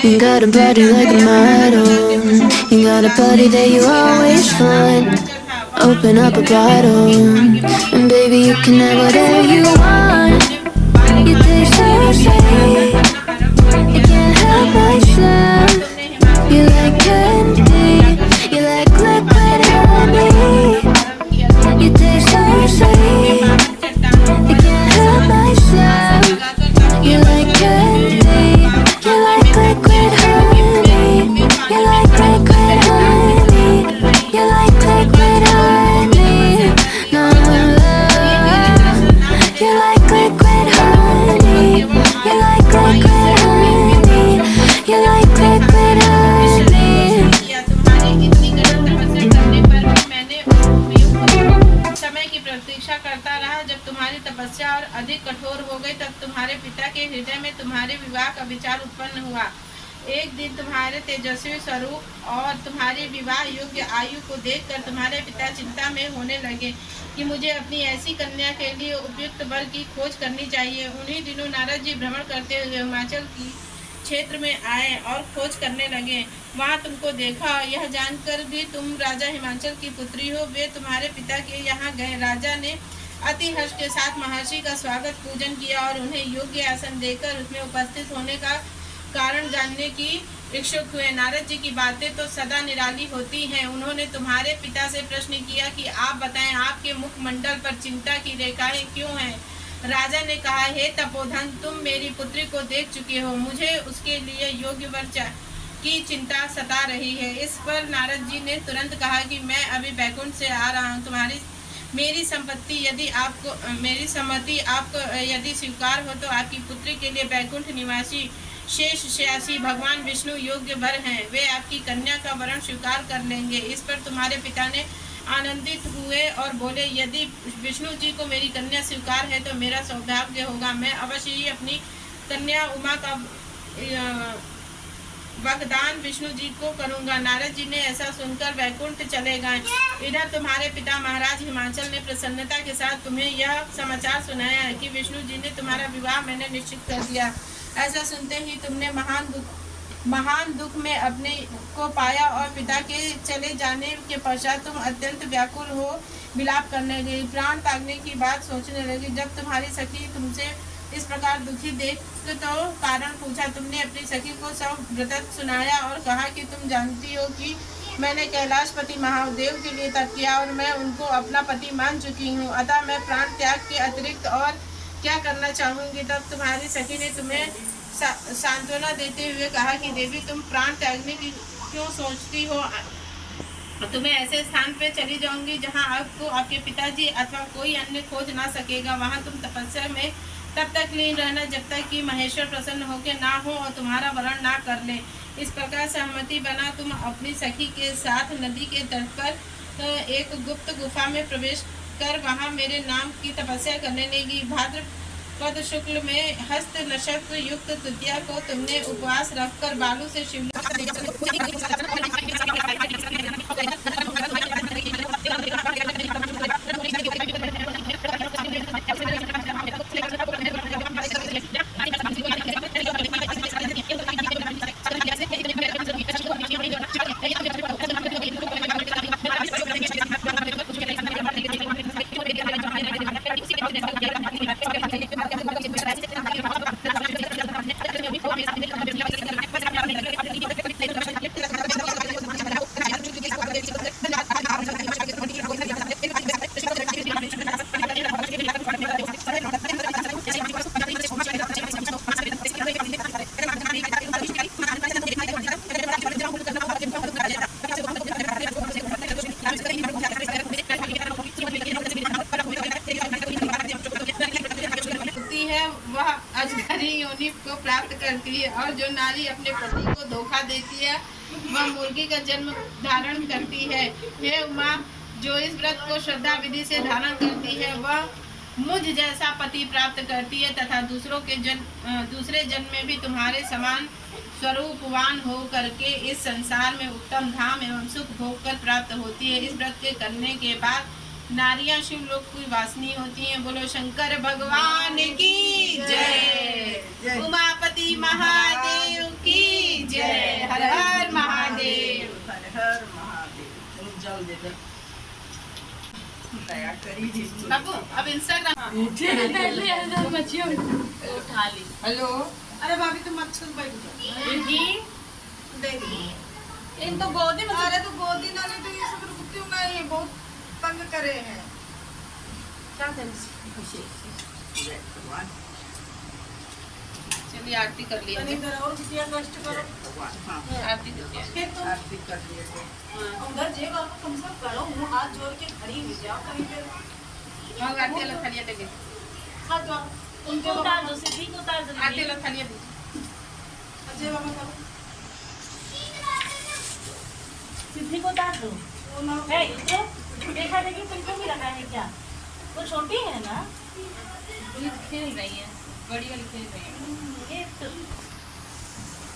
You got a body like a model. You got a body that you always find. Open up a bottle, and baby you can have whatever you want. You taste so sweet, you can't help myself. You like candy, you like liquid honey. You taste so sweet, you can't help myself. You like candy, you like liquid honey. You like liquid honey, you like liquid honey. No, you like liquid honey, you like liquid honey, you like liquid honey. समय की प्रतीक्षा करता रहा। जब तुम्हारी तपस्या और अधिक कठोर हो गई तब तुम्हारे पिता के हृदय में तुम्हारे विवाह का विचार उत्पन्न हुआ। एक दिन तुम्हारे तेजस्वी स्वरूप और तुम्हारी विवाह योग्य आयु को देखकर तुम्हारे पिता चिंता में होने लगे कि मुझे अपनी ऐसी कन्या के लिए उपयुक्त वर की खोज करनी चाहिए। उन्हीं दिनों नारद जी भ्रमण करते हुए हिमाचल की क्षेत्र में आए और खोज करने लगे। वहाँ तुमको देखा। यह जानकर भी तुम राजा हिमाचल की पुत्री हो। वे तुम्हारे पिता के यहाँ गए। राजा ने अति हर्ष के साथ महर्षि का स्वागत पूजन किया और उन्हें योग्य आसन देकर उसमें उपस्थित होने का कारण जानने की इच्छुक हुए। नारद जी की बातें तो सदा निराली होती हैं। उन्होंने तुम्हारे पिता से प्रश्न किया कि आप बताएं, आपके मुखमंडल पर चिंता की रेखाएं क्यों हैं? राजा ने कहा, हे तपोधन, तुम मेरी पुत्री को देख चुके हो। मुझे उसके लिए योग्य वर की चिंता सता रही है। इस पर नारद जी ने तुरंत कहा कि मैं अभी बैकुंठ से आ रहा हूँ। मेरी सम्मति आपको यदि स्वीकार हो तो आपकी पुत्री के लिए बैकुंठ निवासी शेषशायी भगवान विष्णु योग्य वर हैं। वे आपकी कन्या का वरण स्वीकार कर लेंगे। इस पर तुम्हारे पिता ने आनंदित हुए और बोले, यदि विष्णु जी को मेरी कन्या स्वीकार है तो मेरा सौभाग्य होगा। मैं अवश्य ही अपनी कन्या उमा का वाग्दान विष्णु जी को करूंगा। नारद जी ने ऐसा सुनकर वैकुंठ चले गए। इधर तुम्हारे पिता महाराज हिमाचल ने प्रसन्नता के साथ तुम्हें यह समाचार सुनाया है कि विष्णु जी ने तुम्हारा विवाह मैंने निश्चित कर दिया। ऐसा सुनते ही तुमने महान दुख में अपने को पाया और पिता के चले जाने के पश्चात तुम अत्यंत व्याकुल हो विलाप करने लगी, प्राण त्यागने की बात सोचने लगी। जब तुम्हारी सखी तुमसे इस प्रकार दुखी देख तो कारण पूछा। तुमने अपनी सखी को सब वृत्त सुनाया और कहा कि तुम जानती हो कि मैंने कैलाशपति महादेव के लिए तप किया और मैं उनको अपना पति मान चुकी हूँ, अतः मैं प्राण त्याग के अतिरिक्त और क्या करना चाहूंगी। तब तुम्हारी सखी ने तुम्हें सांत्वना देते हुए कहा कि देवी, तुम प्राण त्यागने की क्यों सोचती हो? तुम्हें ऐसे स्थान पे चली जाऊंगी जहाँ आपको आपके पिताजी अथवा कोई अन्य खोज ना सकेगा। वहाँ तुम तपस्या में तब तक लीन रहना जब तक कि महेश्वर प्रसन्न होकर ना हो और तुम्हारा वरण ना कर ले। इस प्रकार सहमति बना तुम अपनी सखी के साथ नदी के तट पर एक गुप्त गुफा में प्रवेश कर वहाँ मेरे नाम की तपस्या करने लगी। भाद्रपद शुक्ल में हस्त नक्षत्र युक्त तृतीया को तुमने उपवास रखकर बालू से शिवलिंग को प्राप्त करती है और जो नारी अपने पति को धोखा देती है वह मुर्गी का जन्म धारण करती है। हे उमा, जो इस व्रत को श्रद्धा विधि से धारण करती है वह मुझ जैसा पति प्राप्त करती है तथा दूसरे जन्म में भी तुम्हारे समान स्वरूपवान हो करके इस संसार में उत्तम धाम एवं सुख भोग कर प्राप्त होती है। इस व्रत के करने के बाद नारियां शिवलोक की वासनी होती हैं। बोलो शंकर भगवान की जय, उमापति महादेव की जय, हर हर महादेव, हर हर महादेव। जल दे बाबू, अब इंस्टाग्राम उठा ली। हेलो, अरे भाभी तुम मच्छर बैठ इन तो गोदी में, अरे तो गोदी ना ले तो ये सब रुकती मैं ये बहुत तंग करे हैं। क्या चलिए आरती कर लिया और कष्ट करो। आरती कर लिए उधर जे कम से करो, मुंह हाथ जोड़ के खड़ी हो जाओ कहीं पे। हां आरती ला थलिया दे के हाथ जोड़ उनको उतार दो, सिद्धि को उतार दो। आरती ला थलिया दे अजय बाबा करो, सिद्धि को उतार दो। है ये देखा देखी तुमको भी रखा है क्या? वो छोटी है ना, ये खेल रही है, बड़ी वाली खेल रही है।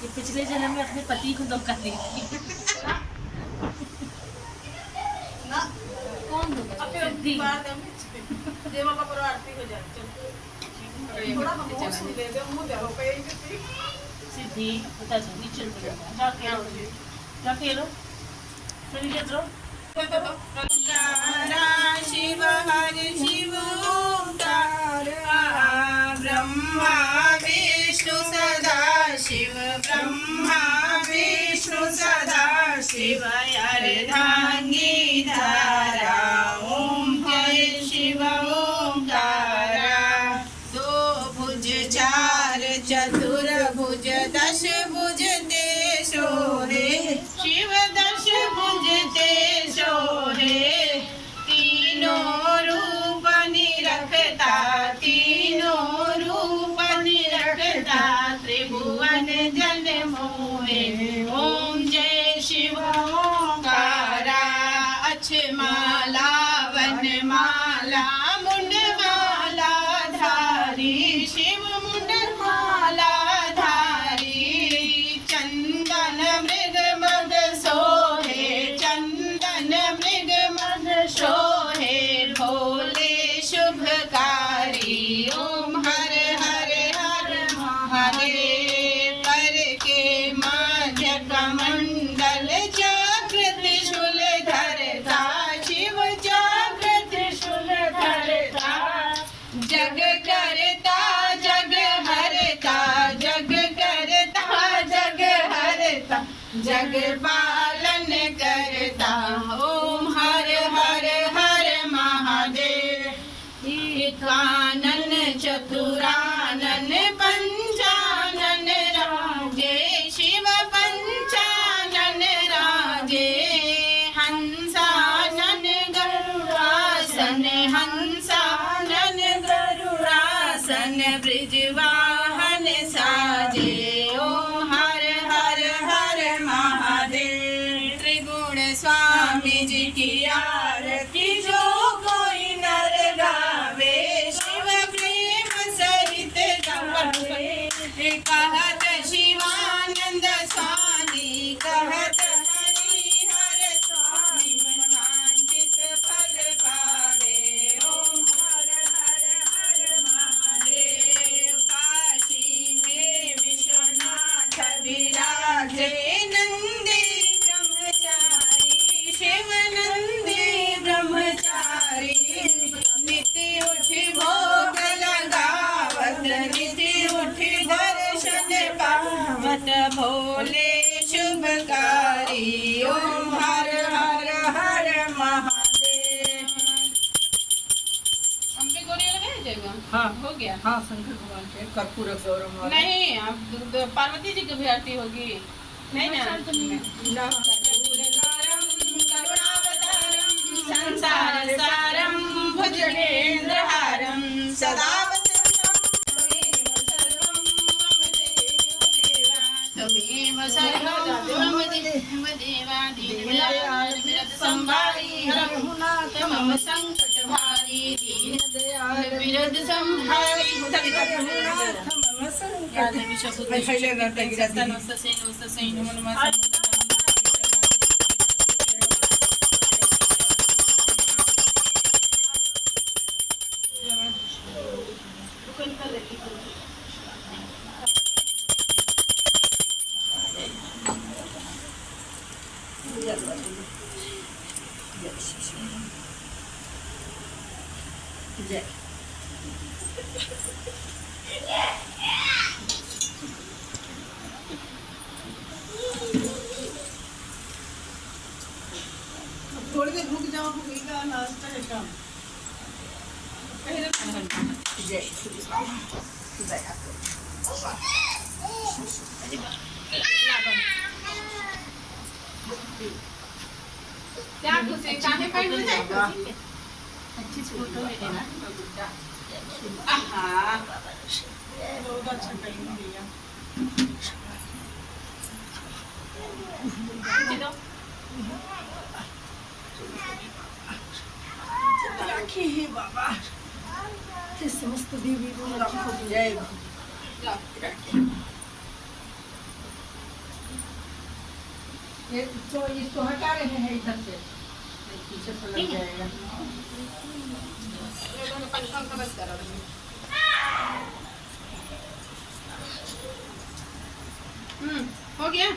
ये पिछले जन्म में अपने पति को धोखा दी ना। कौन धोखा? सिद्धि देवा का पर आरती हो जाए। चल थोड़ा हम सुन दे दे, मुंह देखो पे सिद्धि बता दो नीचे जा खेलो चलिए चलो। शिव हर शिव ओंकार, ब्रह्मा विष्णु सदा शिव, ब्रह्मा विष्णु सदा शिव, अर्धांगी धारा ओम हर शिव ओंकारा। दो भुज चार चतुर्भुज दश भुज तेजो रे शिव, दश भुज तेजो रे। तीनों रूप निरखता, तीनों रूप निरखता, त्रिभुवन जन मोहे। ओम जय शिव ओंकारा। अक्षमाला वनमाला मुंडमाला धारी शिव, मुंडमाला धारी। चंदन मृग मद सोहे, चंदन मृग मद सोहे, भोले शुभकारी। ओम हर हर हर महादेव। पर के मध्य कमंडल जागृत शूल धरता शिव, जागृत हंसानन गरुड़ासन ब्रिजवाहन साजे। ओम हर हर हर महादेव। त्रिगुण स्वामी जी की आरती जो कोई नर गावे, शिव प्रेम सहित गावे। कहत शिवानंद स्वामी, कहत हरिहर स्वामी, मनवांछित फल पावे। ओम हर हर हर महादेव। काशी में विश्वनाथ विराजे, नंदी ब्रह्मचारी, शिव नंदी ब्रह्मचारी। नित्य उठि भोग लगावत, नित्य उठि दर्शन पावत, भोले शुभकारी। ओम हर हर हर महादेव। अम्बे गौरी वाला भेज देगा? हाँ हो गया। हाँ, शंकर भगवान के कर्पूर गौरम वाला। नहीं, अब पार्वती जी की भी आरती होगी। नहीं ना? कर्पूर गौरम करुणावतारम, संसार सारम भुजगेन्द्रहारम, सदा त्वमेव सर्वं मम देवा दीनदयाल संभारी। रघुनाथ मम संकट भारी, दीनदयाल विरद संहारी। जय। थोड़ी देर रुक जाओ, भूखा नाश्ता है काम। जय श्री राम। दया करो। क्या खुशी काहे पैर में जाए? अच्छी फोटो है ना। आहा, बहुत अच्छा टाइम दिया। चलो राखी है बाबा, कि समस्त देवी को राखी को जय। ये तो इसको हटा रहे हैं इधर से, पीछे से लग जाएगा। हो गया।